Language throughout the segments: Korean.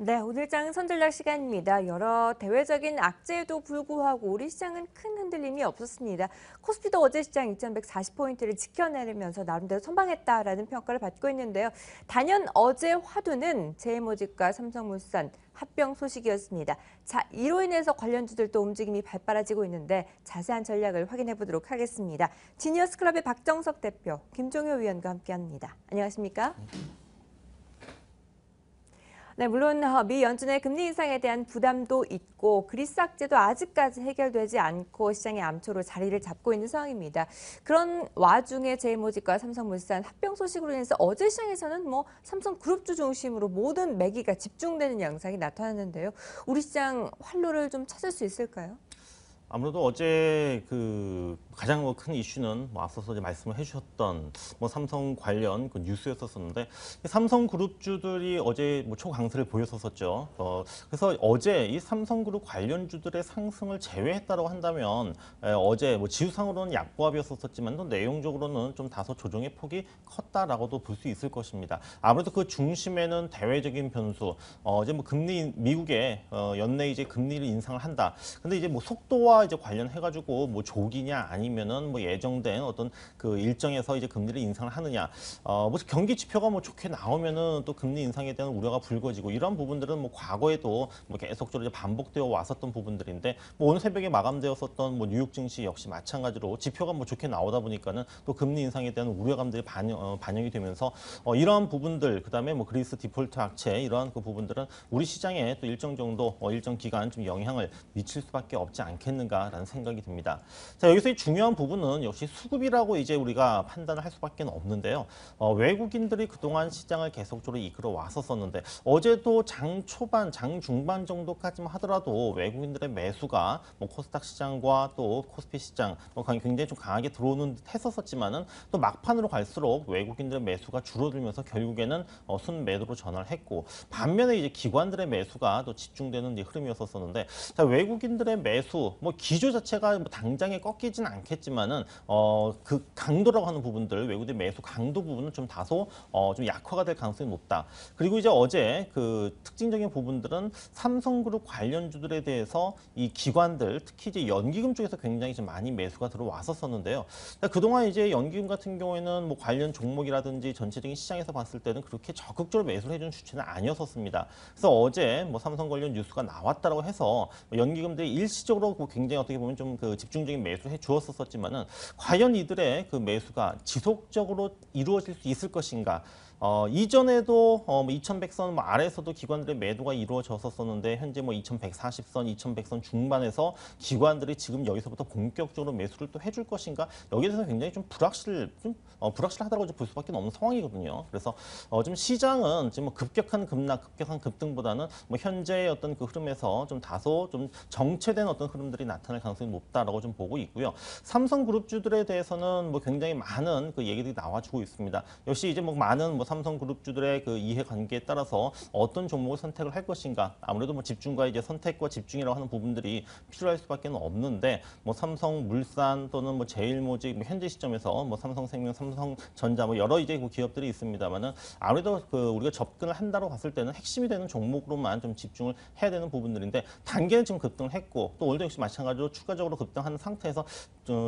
네, 오늘 장 선전략 시간입니다. 여러 대외적인 악재에도 불구하고 우리 시장은 큰 흔들림이 없었습니다. 코스피도 어제 시장 2140포인트를 지켜내면서 나름대로 선방했다라는 평가를 받고 있는데요. 단연 어제 화두는 제일모직과 삼성물산 합병 소식이었습니다. 자, 이로 인해서 관련주들도 움직임이 발빠라지고 있는데 자세한 전략을 확인해 보도록 하겠습니다. 지니어스 클럽의 박정석 대표, 김종효 위원과 함께합니다. 안녕하십니까? 네, 물론 미 연준의 금리 인상에 대한 부담도 있고 그리스 악재도 아직까지 해결되지 않고 시장의 암초로 자리를 잡고 있는 상황입니다. 그런 와중에 제일모직과 삼성물산 합병 소식으로 인해서 어제 시장에서는 삼성그룹주 중심으로 모든 매기가 집중되는 양상이 나타났는데요. 우리 시장 활로를 좀 찾을 수 있을까요? 아무래도 어제 가장 큰 이슈는 앞서서 이제 말씀을 해주셨던 삼성 관련 그 뉴스였었는데 삼성그룹주들이 어제 초강세를 보였었죠. 그래서 어제 이 삼성그룹 관련주들의 상승을 제외했다고 한다면 어제 지수상으로는 약보합이었었지만 또 내용적으로는 좀 다소 조정의 폭이 컸다라고도 볼 수 있을 것입니다. 아무래도 그 중심에는 대외적인 변수, 이제 미국의 연내 이제 금리를 인상을 한다. 근데 이제 속도와 이제 관련해가지고 조기냐 아니면은 예정된 어떤 그 일정에서 이제 금리를 인상을 하느냐, 경기 지표가 좋게 나오면은 또 금리 인상에 대한 우려가 불거지고 이런 부분들은 과거에도 계속적으로 이제 반복되어 왔었던 부분들인데 오늘 새벽에 마감되었었던 뉴욕 증시 역시 마찬가지로 지표가 좋게 나오다 보니까는 또 금리 인상에 대한 우려감들이 반영이 되면서 이러한 부분들 그다음에 그리스 디폴트 악재 이러한 그 부분들은 우리 시장에 또 일정 정도 일정 기간 좀 영향을 미칠 수밖에 없지 않겠는가라는 생각이 듭니다. 자, 여기서 이 중요한 부분은 역시 수급이라고 이제 우리가 판단을 할 수밖에 없는데요. 외국인들이 그동안 시장을 계속적으로 이끌어 왔었는데 어제도 장 초반, 장 중반 정도까지만 하더라도 외국인들의 매수가 코스닥 시장과 또 코스피 시장 굉장히 좀 강하게 들어오는 듯 했었지만은 또 막판으로 갈수록 외국인들의 매수가 줄어들면서 결국에는 순매도로 전환을 했고 반면에 이제 기관들의 매수가 또 집중되는 흐름이었었는데 자, 외국인들의 매수 기조 자체가 당장에 꺾이진 않겠지만은 그 강도라고 하는 부분들 외국인 매수 강도 부분은 좀 다소 좀 약화가 될 가능성이 높다. 그리고 이제 어제 그 특징적인 부분들은 삼성그룹 관련주들에 대해서 이 기관들 특히 이제 연기금 쪽에서 굉장히 좀 많이 매수가 들어왔었는데요. 그동안 이제 연기금 같은 경우에는 관련 종목이라든지 전체적인 시장에서 봤을 때는 그렇게 적극적으로 매수를 해준 주체는 아니었었습니다. 그래서 어제 삼성 관련 뉴스가 나왔다라고 해서 연기금들이 일시적으로 굉장히 어떻게 보면 좀 그 집중적인 매수를 해 주었었지만은 과연 이들의 그 매수가 지속적으로 이루어질 수 있을 것인가? 이전에도 2100선 아래에서도 기관들의 매도가 이루어졌었는데 현재 2140선, 2100선 중반에서 기관들이 지금 여기서부터 본격적으로 매수를 또 해줄 것인가? 여기에 대해서 굉장히 좀 불확실하다고 볼 수밖에 없는 상황이거든요. 그래서 좀 시장은 지금 급격한 급락, 급격한 급등보다는 현재의 어떤 그 흐름에서 좀 다소 좀 정체된 어떤 흐름들이 나타날 가능성이 높다라고 좀 보고 있고요. 삼성그룹주들에 대해서는 굉장히 많은 그 얘기들이 나와주고 있습니다. 역시 이제 많은 삼성그룹주들의 그 이해관계에 따라서 어떤 종목을 선택을 할 것인가 아무래도 집중과 이제 선택과 집중이라고 하는 부분들이 필요할 수밖에 없는데 삼성물산 또는 제일모직 현재 시점에서 삼성생명, 삼성전자 여러 이제 기업들이 있습니다만은 아무래도 그 우리가 접근을 한다고 봤을 때는 핵심이 되는 종목으로만 좀 집중을 해야 되는 부분들인데 단계는 지금 급등을 했고 또 오늘도 역시 마찬가지로 추가적으로 급등하는 상태에서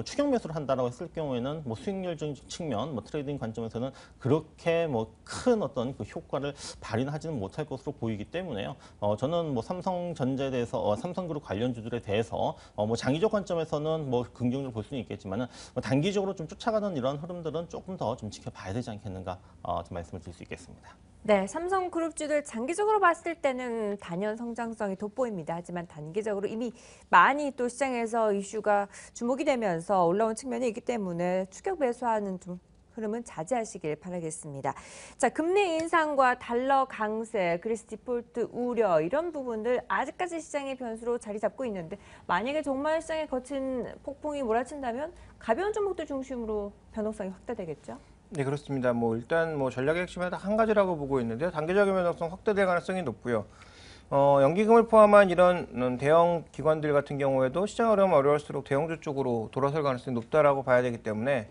추격 매수를 한다라고 했을 경우에는 수익률 측면 트레이딩 관점에서는 그렇게 큰 어떤 그 효과를 발휘하지는 못할 것으로 보이기 때문에요. 저는 삼성전자에 대해서 삼성그룹 관련주들에 대해서 장기적 관점에서는 긍정적으로 볼 수는 있겠지만은 단기적으로 좀 쫓아가는 이런 흐름들은 조금 더 좀 지켜봐야 되지 않겠는가 좀 말씀을 드릴 수 있겠습니다. 네, 삼성그룹주들 장기적으로 봤을 때는 단연 성장성이 돋보입니다. 하지만 단기적으로 이미 많이 또 시장에서 이슈가 주목이 되면서 올라온 측면이 있기 때문에 추격 매수하는 좀 흐름은 자제하시길 바라겠습니다. 자, 금리 인상과 달러 강세, 그리스 디폴트 우려 이런 부분들 아직까지 시장의 변수로 자리 잡고 있는데 만약에 정말 시장에 거친 폭풍이 몰아친다면 가벼운 종목들 중심으로 변동성이 확대되겠죠? 네, 그렇습니다. 일단 전략의 핵심은 한 가지라고 보고 있는데요. 단기적인 변동성 확대될 가능성이 높고요. 연기금을 포함한 이런 대형 기관들 같은 경우에도 시장 어려우면 어려울수록 대형주 쪽으로 돌아설 가능성이 높다라고 봐야 되기 때문에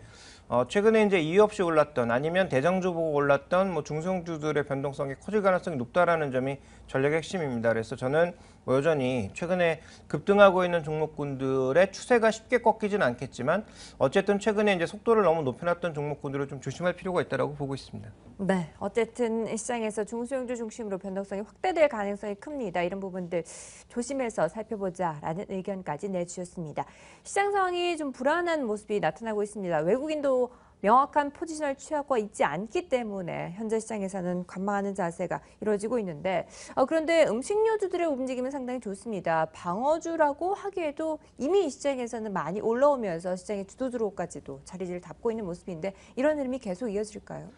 최근에 이제 이유 없이 올랐던 아니면 대장주 보고 올랐던 뭐 중소형주들의 변동성이 커질 가능성이 높다라는 점이 전략의 핵심입니다. 그래서 저는 뭐 여전히 최근에 급등하고 있는 종목군들의 추세가 쉽게 꺾이지는 않겠지만 어쨌든 최근에 이제 속도를 너무 높여놨던 종목군들을 좀 조심할 필요가 있다라고 보고 있습니다. 네, 어쨌든 시장에서 중소형주 중심으로 변동성이 확대될 가능성이 큽니다. 이런 부분들 조심해서 살펴보자라는 의견까지 내주셨습니다. 시장 상황이 좀 불안한 모습이 나타나고 있습니다. 외국인도 명확한 포지션을 취하고 있지 않기 때문에 현재 시장에서는 관망하는 자세가 이루어지고 있는데 그런데 음식료주들의 움직임은 상당히 좋습니다. 방어주라고 하기에도 이미 이 시장에서는 많이 올라오면서 시장의 주도주로까지도 자리를 잡고 있는 모습인데 이런 흐름이 계속 이어질까요?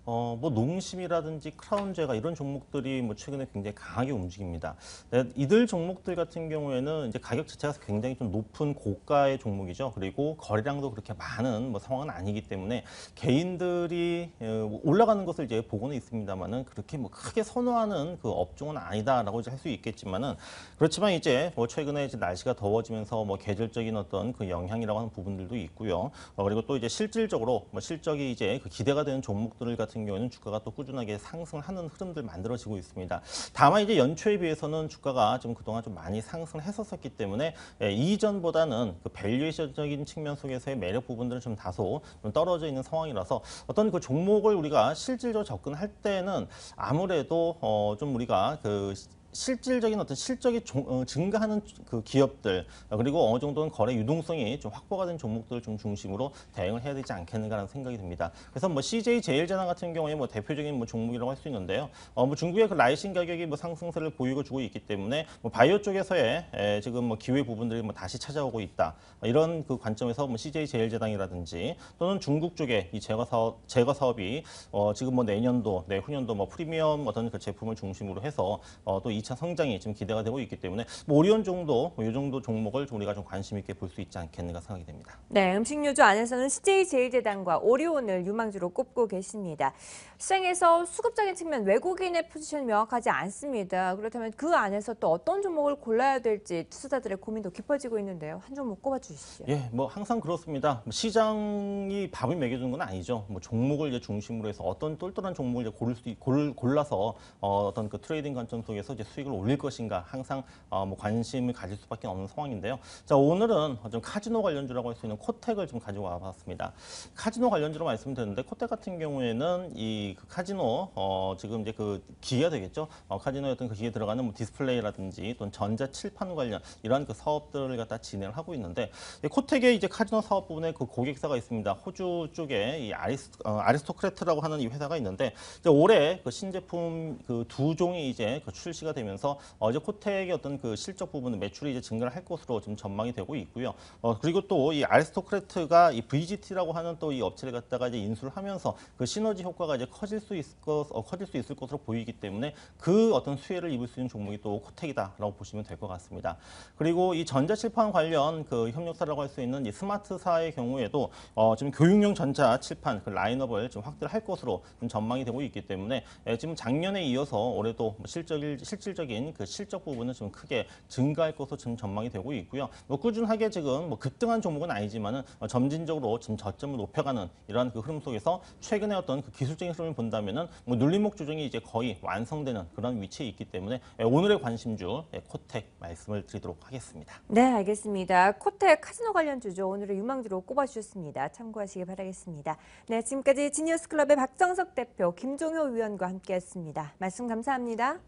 뭐 농심이라든지 크라운제가 이런 종목들이 뭐 최근에 굉장히 강하게 움직입니다. 네, 이들 종목들 같은 경우에는 이제 가격 자체가 굉장히 좀 높은 고가의 종목이죠. 그리고 거래량도 그렇게 많은 뭐 상황은 아니기 때문에 개인들이 올라가는 것을 이제 보고는 있습니다만은 그렇게 뭐 크게 선호하는 그 업종은 아니다라고 할 수 있겠지만은 그렇지만 이제 뭐 최근에 이제 날씨가 더워지면서 뭐 계절적인 어떤 그 영향이라고 하는 부분들도 있고요. 그리고 또 이제 실질적으로 뭐 실적이 이제 그 기대가 되는 종목들을 같은 경우에는 주가가 또 꾸준하게 상승하는 흐름들 만들어지고 있습니다. 다만 이제 연초에 비해서는 주가가 좀 그동안 좀 많이 상승했었기 때문에 이전보다는 그 밸류에이션적인 측면 속에서의 매력 부분들은 좀 다소 좀 떨어져 있는 상황이라서 어떤 그 종목을 우리가 실질적으로 접근할 때는 아무래도 좀 우리가 그 실질적인 어떤 실적이 증가하는 그 기업들 그리고 어느 정도는 거래 유동성이 좀 확보가 된 종목들을 좀 중심으로 대응을 해야 되지 않겠는가라는 생각이 듭니다. 그래서 뭐 CJ 제일제당 같은 경우에 뭐 대표적인 뭐 종목이라고 할 수 있는데요. 뭐 중국의 그 라이신 가격이 뭐 상승세를 보이고 주고 있기 때문에 뭐 바이오 쪽에서의 지금 뭐 기회 부분들이 뭐 다시 찾아오고 있다. 이런 그 관점에서 뭐 CJ 제일제당이라든지 또는 중국 쪽의 이 제거 사업이 지금 뭐 내년도, 내후년도 뭐 프리미엄 어떤 그 제품을 중심으로 해서 또 2차 성장이 지금 기대가 되고 있기 때문에 뭐 오리온 정도, 이 정도 종목을 좀 우리가 좀 관심 있게 볼 수 있지 않겠는가 생각이 됩니다. 네, 음식료주 안에서는 CJ 제일제당과 오리온을 유망주로 꼽고 계십니다. 시장에서 수급적인 측면 외국인의 포지션이 명확하지 않습니다. 그렇다면 그 안에서 또 어떤 종목을 골라야 될지 투자자들의 고민도 깊어지고 있는데요. 한 종목 꼽아주시죠. 예, 뭐 항상 그렇습니다. 뭐 시장이 밥을 먹여주는 건 아니죠. 뭐 종목을 이제 중심으로 해서 어떤 똘똘한 종목을 이제 골라서 어떤 그 트레이딩 관점 속에서 이제 수익을 올릴 것인가 항상 뭐 관심을 가질 수밖에 없는 상황인데요. 자, 오늘은 좀 카지노 관련주라고 할 수 있는 코텍을 좀 가지고 와봤습니다. 카지노 관련주로 말씀드렸는데 코텍 같은 경우에는 이그 카지노 지금 이제 그 기계가 되겠죠. 카지노의 어떤 그 기계에 들어가는 뭐 디스플레이라든지 또는 전자 칠판 관련 이러한 그 사업들을 갖다 진행을 하고 있는데 코텍의 이제 카지노 사업 부분에 그 고객사가 있습니다. 호주 쪽에 이 아리스토크레트라고 하는 이 회사가 있는데 이제 올해 그 신제품 그 두 종이 이제 그 출시가 되면서 이제 코텍의 어떤 그 실적 부분은 매출이 이제 증가를 할 것으로 좀 전망이 되고 있고요. 그리고 또 이 아리스토크레트가 이 VGT라고 하는 또 이 업체를 갖다가 이제 인수를 하면서 그 시너지 효과가 이제 커질 수 있을 것으로 보이기 때문에 그 어떤 수혜를 입을 수 있는 종목이 또 코텍이다라고 보시면 될 것 같습니다. 그리고 이 전자칠판 관련 그 협력사라고 할 수 있는 이 스마트사의 경우에도 지금 교육용 전자칠판 그 라인업을 좀 확대를 할 것으로 좀 전망이 되고 있기 때문에 지금 작년에 이어서 올해도 실질적인 그 실적 부분은 좀 크게 증가할 것으로 지금 전망이 되고 있고요. 뭐 꾸준하게 지금 뭐 급등한 종목은 아니지만은 점진적으로 지금 저점을 높여가는 이러한 그 흐름 속에서 최근에 어떤 그 기술적인 흐름을 본다면은 뭐 눌림목 조정이 이제 거의 완성되는 그런 위치에 있기 때문에 오늘의 관심주 코텍 말씀을 드리도록 하겠습니다. 네, 알겠습니다. 코텍 카지노 관련주죠. 오늘의 유망주로 꼽아주셨습니다. 참고하시기 바라겠습니다. 네, 지금까지 지니어스클럽의 박정석 대표, 김종효 위원과 함께했습니다. 말씀 감사합니다.